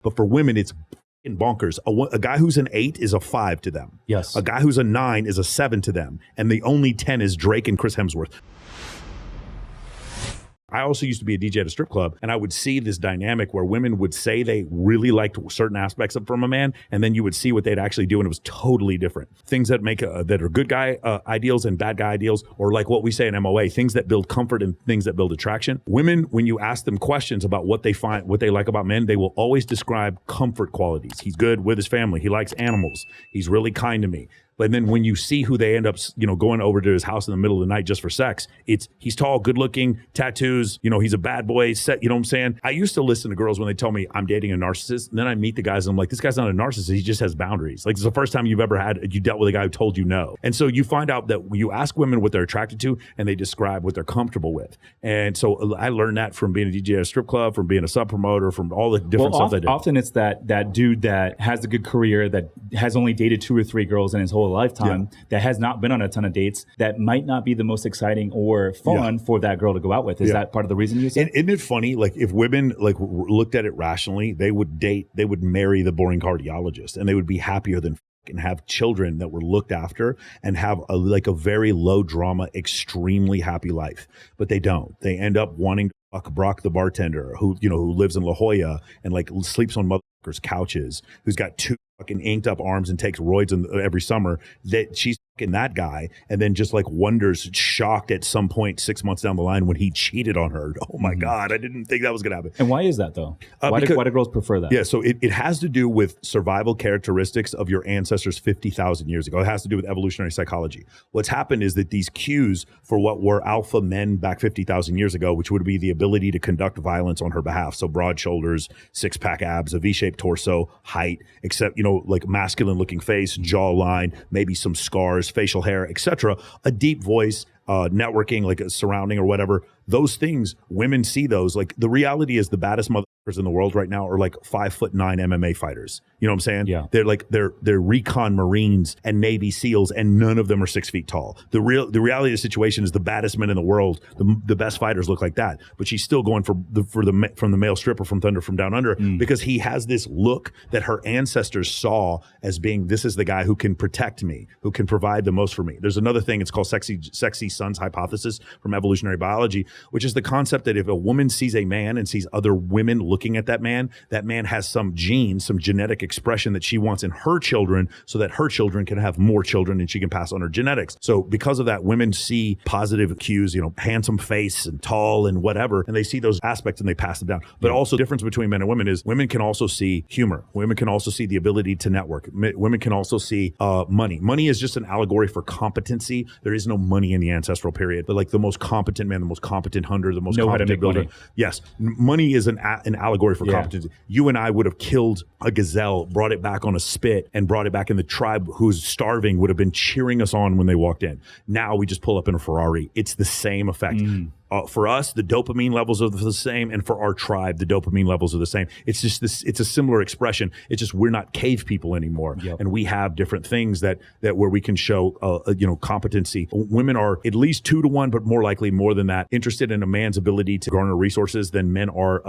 But for women, it's bonkers. A guy who's an 8 is a 5 to them. Yes. A guy who's a 9 is a 7 to them. And the only 10 is Drake and Chris Hemsworth. I also used to be a DJ at a strip club, and I would see this dynamic where women would say they really liked certain aspects from a man, and then you would see what they'd actually do, and it was totally different. Things that make that are good guy ideals and bad guy ideals, or like what we say in MOA, things that build comfort and things that build attraction. Women, when you ask them questions about what they find, what they like about men, they will always describe comfort qualities. He's good with his family. He likes animals. He's really kind to me. But then when you see who they end up, going over to his house in the middle of the night just for sex, he's tall, good looking, tattoos, he's a bad boy, set, you know what I'm saying? I used to listen to girls when they tell me I'm dating a narcissist, and then I meet the guys and I'm like, this guy's not a narcissist, he just has boundaries. Like, it's the first time you dealt with a guy who told you no. And so you find out that you ask women what they're attracted to, and they describe what they're comfortable with. And so I learned that from being a DJ at a strip club, from being a sub promoter, from all the different stuff I did. Often it's that dude that has a good career, that has only dated 2 or 3 girls in his whole lifetime, that has not been on a ton of dates, that might not be the most exciting or fun for that girl to go out with. Is that part of the reason you said? And isn't it funny? Like, if women looked at it rationally, they would marry the boring cardiologist, and they would be happier than and have children that were looked after and have a very low drama, extremely happy life. But they don't. They end up wanting to fuck Brock the bartender who lives in La Jolla and sleeps on motherfuckers' couches, who's got 2 fucking inked up arms and takes roids every summer, that she's fucking that guy, and then just wonders, shocked at some point 6 months down the line when he cheated on her. Oh my God, I didn't think that was gonna happen. And why is that though? Why do girls prefer that? Yeah, so it has to do with survival characteristics of your ancestors 50,000 years ago. It has to do with evolutionary psychology. What's happened is that these cues for what were alpha men back 50,000 years ago, which would be the ability to conduct violence on her behalf, so broad shoulders, 6-pack abs, a V-shaped torso, height, except masculine looking face, jawline, maybe some scars, facial hair, etc., a deep voice, networking, like a surrounding or whatever. Those things, women see those. Like, the reality is the baddest motherfuckers in the world right now are 5'9" MMA fighters. You know what I'm saying? Yeah. They're recon Marines and Navy SEALs, and none of them are 6 feet tall. The reality of the situation is the baddest men in the world, the best fighters look like that. But she's still going from the male stripper from Thunder from Down Under, because he has this look that her ancestors saw as being, this is the guy who can protect me, who can provide the most for me. There's another thing, it's called sexy sons hypothesis from evolutionary biology, which is the concept that if a woman sees a man and sees other women looking at that man has some gene, some genetic expression that she wants in her children, so that her children can have more children and she can pass on her genetics. So because of that, women see positive cues, handsome face and tall and whatever, and they see those aspects and they pass them down. But also, the difference between men and women is women can also see humor. Women can also see the ability to network. Women can also see money. Money is just an allegory for competency. There is no money in the ancestral period, but the most competent man, the most competent hunter, the most competent builder. Money. Yes. Money is an allegory for competency. You and I would have killed a gazelle, brought it back on a spit, and brought it back in. The tribe who's starving would have been cheering us on when they walked in. Now we just pull up in a Ferrari. It's the same effect. For us, the dopamine levels are the same, and for our tribe, the dopamine levels are the same. It's just this. It's a similar expression. It's just we're not cave people anymore, and we have different things that where we can show, competency. Women are at least 2 to 1, but more likely more than that, interested in a man's ability to garner resources than men are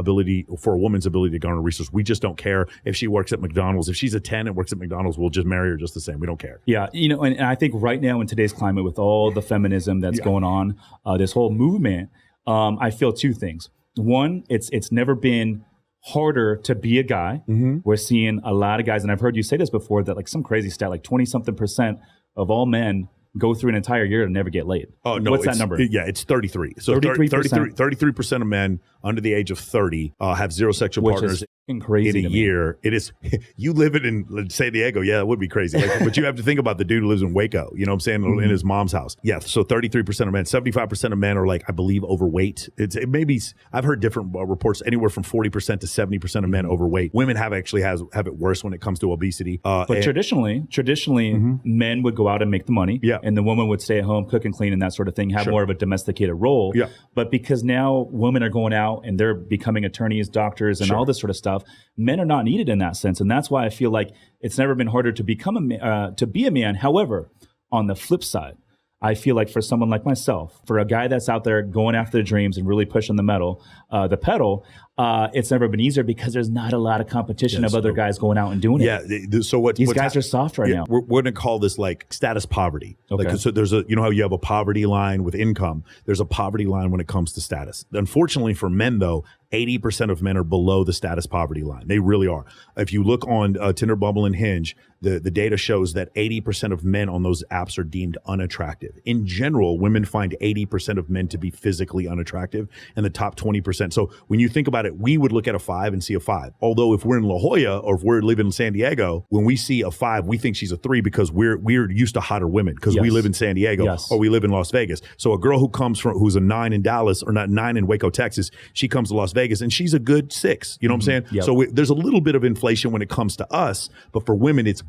for a woman's ability to garner resources. We just don't care if she works at McDonald's. If she's a 10 and works at McDonald's, we'll just marry her just the same. We don't care. Yeah, and I think right now in today's climate, with all the feminism that's going on, this whole movement. I feel 2 things. One, it's never been harder to be a guy. We're seeing a lot of guys, and I've heard you say this before, that some crazy stat, 20-something% of all men go through an entire year and never get laid. Oh, no. What's that number? Yeah, it's 33. So 33% of men under the age of 30 have 0 sexual partners crazy in a year. It is. You live it in San Diego. Yeah, that would be crazy. But you have to think about the dude who lives in Waco, you know what I'm saying, in his mom's house. Yeah, so 33% of men, 75% of men are I believe, overweight. It may be, I've heard different reports, anywhere from 40% to 70% of men overweight. Women have it worse when it comes to obesity. But traditionally, men would go out and make the money. Yeah. And the woman would stay at home, cook and clean and that sort of thing, have more of a domesticated role. Yeah. But because now women are going out and they're becoming attorneys, doctors, and all this sort of stuff, men are not needed in that sense. And that's why I feel like it's never been harder to become to be a man. However, on the flip side, I feel like for someone like myself, for a guy that's out there going after the dreams and really pushing the pedal, it's never been easier because there's not a lot of competition of other guys going out and doing it. So these guys are soft right now. We're going to call this like status poverty. Okay. Like, so there's a, you know how you have a poverty line with income. There's a poverty line when it comes to status. Unfortunately for men, though, 80% of men are below the status poverty line. They really are. If you look on Tinder, Bumble, and Hinge, the data shows that 80% of men on those apps are deemed unattractive. In general, women find 80% of men to be physically unattractive, and the top 20%. So when you think about it, we would look at a 5 and see a 5. Although if we're in La Jolla or if we're living in San Diego, when we see a 5, we think she's a 3 because we're used to hotter women because we live in San Diego or we live in Las Vegas. So a girl who's a 9 in Dallas or not 9 in Waco, Texas, she comes to Las Vegas and she's a good 6. You know what I'm saying? Yep. So there's a little bit of inflation when it comes to us, but for women, it's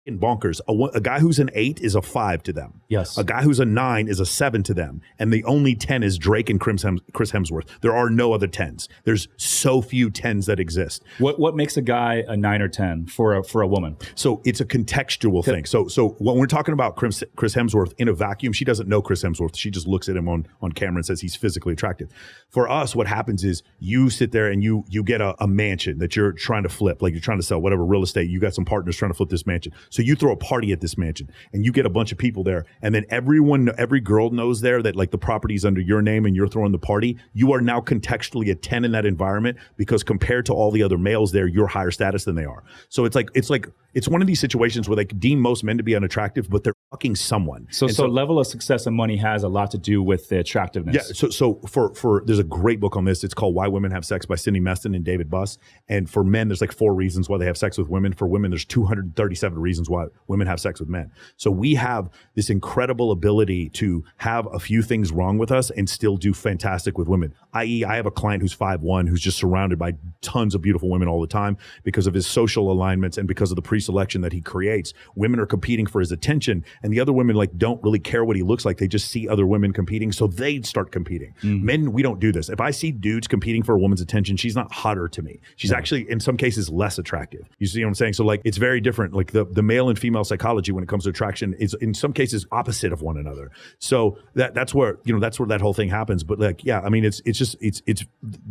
in bonkers. A guy who's an 8 is a 5 to them. Yes. A guy who's a 9 is a 7 to them. And the only 10 is Drake and Chris Hemsworth. There are no other 10s. There's so few 10s that exist. What makes a guy a 9 or 10 for a woman? So it's a contextual thing. So when we're talking about Chris Hemsworth in a vacuum, she doesn't know Chris Hemsworth. She just looks at him on camera and says he's physically attractive. For us, what happens is you sit there and you get a mansion that you're trying to flip, like you're trying to sell whatever real estate. You got some partners trying to flip this mansion. So you throw a party at this mansion and you get a bunch of people there. And then every girl knows there that like the property's under your name and you're throwing the party. You are now contextually a 10 in that environment because compared to all the other males there, you're higher status than they are. So it's one of these situations where they deem most men to be unattractive, but they're fucking someone. So level of success and money has a lot to do with the attractiveness. Yeah. So for there's a great book on this. It's called Why Women Have Sex by Cindy Meston and David Buss. And for men, there's like 4 reasons why they have sex with women. For women, there's 237 reasons why women have sex with men. So we have this incredible ability to have a few things wrong with us and still do fantastic with women. I.e., I have a client who's 5'1", who's just surrounded by tons of beautiful women all the time because of his social alignments and because of the pre-selection that he creates. Women are competing for his attention, and the other women like don't really care what he looks like. They just see other women competing, so they start competing. Men, we don't do this. If I see dudes competing for a woman's attention, she's not hotter to me. She's actually, in some cases, less attractive. You see what I'm saying? So like, it's very different. Like the male and female psychology when it comes to attraction is in some cases opposite of one another. So that's where that whole thing happens. But like, yeah, I mean, it's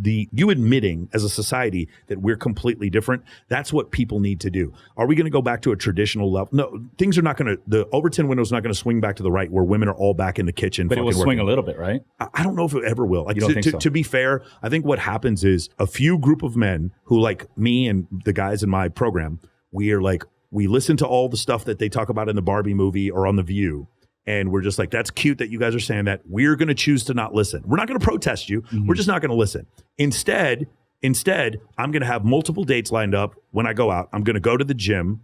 you admitting as a society that we're completely different. That's what people need to do. Are we going to go back to a traditional level? No, things are not going to, the Overton window is not going to swing back to the right where women are all back in the kitchen. But it will swing a little bit, right? I don't know if it ever will. Like, you don't think so? To be fair, I think what happens is a few group of men who like me and the guys in my program, we listen to all the stuff that they talk about in the Barbie movie or on The View. And we're just like, that's cute that you guys are saying that. We're going to choose to not listen. We're not going to protest you. We're just not going to listen. Instead, I'm going to have multiple dates lined up when I go out. I'm going to go to the gym.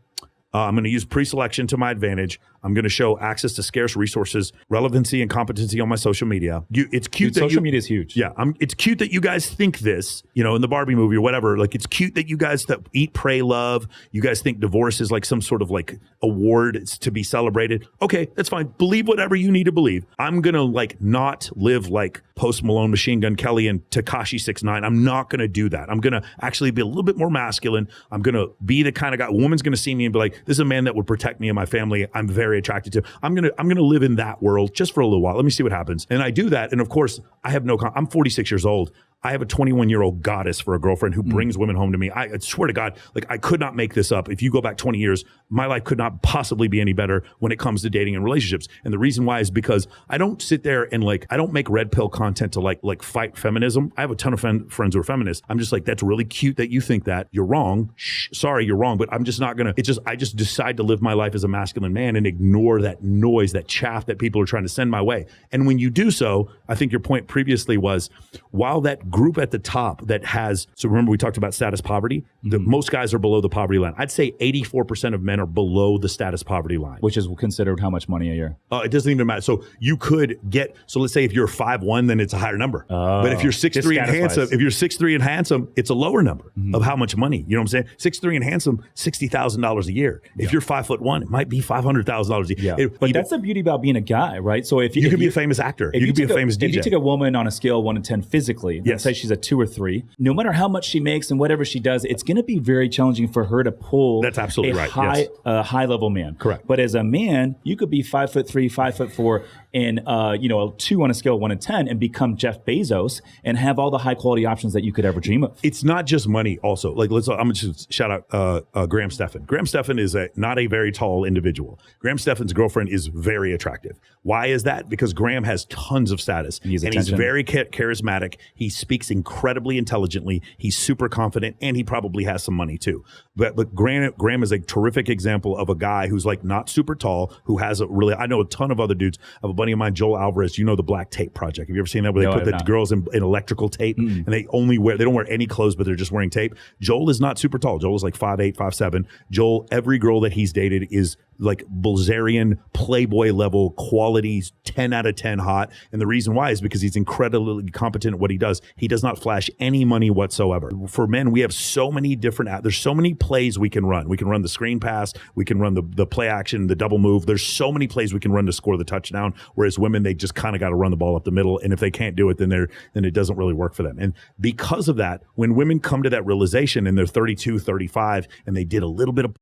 I'm going to use pre-selection to my advantage. I'm going to show access to scarce resources, relevancy, and competency on my social media. It's cute that social media is huge. Yeah, it's cute that you guys think this, in the Barbie movie or whatever. Like, it's cute that you guys that eat, pray, love. You guys think divorce is like some sort of like award. It's to be celebrated. Okay, that's fine. Believe whatever you need to believe. I'm going to like not live like Post Malone, Machine Gun Kelly, and Tekashi 6ix9ine. I'm not going to do that. I'm going to actually be a little bit more masculine. I'm going to be the kind of guy. A woman's going to see me and be like, this is a man that would protect me and my family. I'm very attracted to. I'm gonna live in that world just for a little while. Let me see what happens. And I do that. And of course, I have I'm 46 years old. I have a 21-year-old goddess for a girlfriend who brings women home to me. I swear to God, like I could not make this up. If you go back 20 years, my life could not possibly be any better when it comes to dating and relationships. And the reason why is because I don't sit there and I don't make red pill content to like fight feminism. I have a ton of friends who are feminists. I'm just like, that's really cute that you think that. You're wrong. Sorry, you're wrong. But I'm just not gonna. I just decide to live my life as a masculine man and ignore that noise, that chaff that people are trying to send my way. And when you do so, I think your point previously was, while that group at the top that has, so remember we talked about status poverty, most guys are below the poverty line. I'd say 84% of men are below the status poverty line. Which is considered how much money a year? It doesn't even matter. So you could get, so let's say if you're 5'1", then it's a higher number. But if you're 6'3" and handsome, it's a lower number of how much money. You know what I'm saying? 6'3" and handsome, $60,000 a year. If you're 5'1", it might be $500,000 a year. But that's the beauty about being a guy, right? So if you could be a famous actor, you could be a famous DJ. If you take a woman on a scale of 1 to 10 physically, let's say she's a 2 or 3, no matter how much she makes and whatever she does, it's going to be very challenging for her to pull That's absolutely right. high level man. Correct. But as a man, you could be 5'3", 5'4", and a 2 on a scale of 1 to 10 and become Jeff Bezos and have all the high quality options that you could ever dream of. It's not just money. Also, like I'm gonna just shout out Graham Stephan. Graham Stephan is not a very tall individual. Graham Stephan's girlfriend is very attractive. Why is that? Because Graham has tons of status and he's very charismatic. He speaks incredibly intelligently. He's super confident, and he probably has some money too. But Graham is a terrific example of a guy who's like not super tall, who has I know a ton of other dudes. I have a buddy of mine, Joel Alvarez. You know the Black Tape Project. Have you ever seen that where they put the girls in electrical tape and they don't wear any clothes, but they're just wearing tape? Joel is not super tall. Joel is like 5'8", 5'7". Joel, every girl that he's dated is like Bilzerian Playboy level quality, 10 out of 10 hot. And the reason why is because he's incredibly competent at what he does. He does not flash any money whatsoever. For men, we have so many different, there's so many plays we can run. We can run the screen pass. We can run the play action, the double move. There's so many plays we can run to score the touchdown. Whereas women, they just kind of got to run the ball up the middle. And if they can't do it, then it doesn't really work for them. And because of that, when women come to that realization and they're 32, 35, and they did a little bit of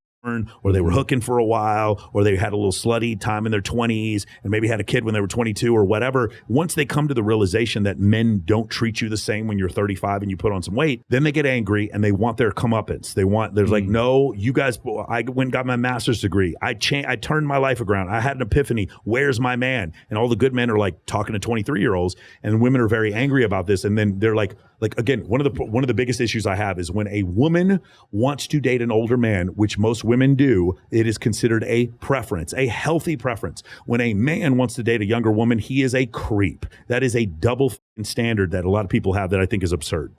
or they were hooking for a while, or they had a little slutty time in their 20s and maybe had a kid when they were 22 or whatever. Once they come to the realization that men don't treat you the same when you're 35 and you put on some weight, then they get angry and they want their comeuppance. There's like, no, you guys, I went and got my master's degree. I turned my life around. I had an epiphany. Where's my man? And all the good men are like talking to 23-year-olds, and women are very angry about this. And then they're like again, one of the biggest issues I have is when a woman wants to date an older man, which most women do, it is considered a preference, a healthy preference. When a man wants to date a younger woman, he is a creep. That is a double standard that a lot of people have that I think is absurd.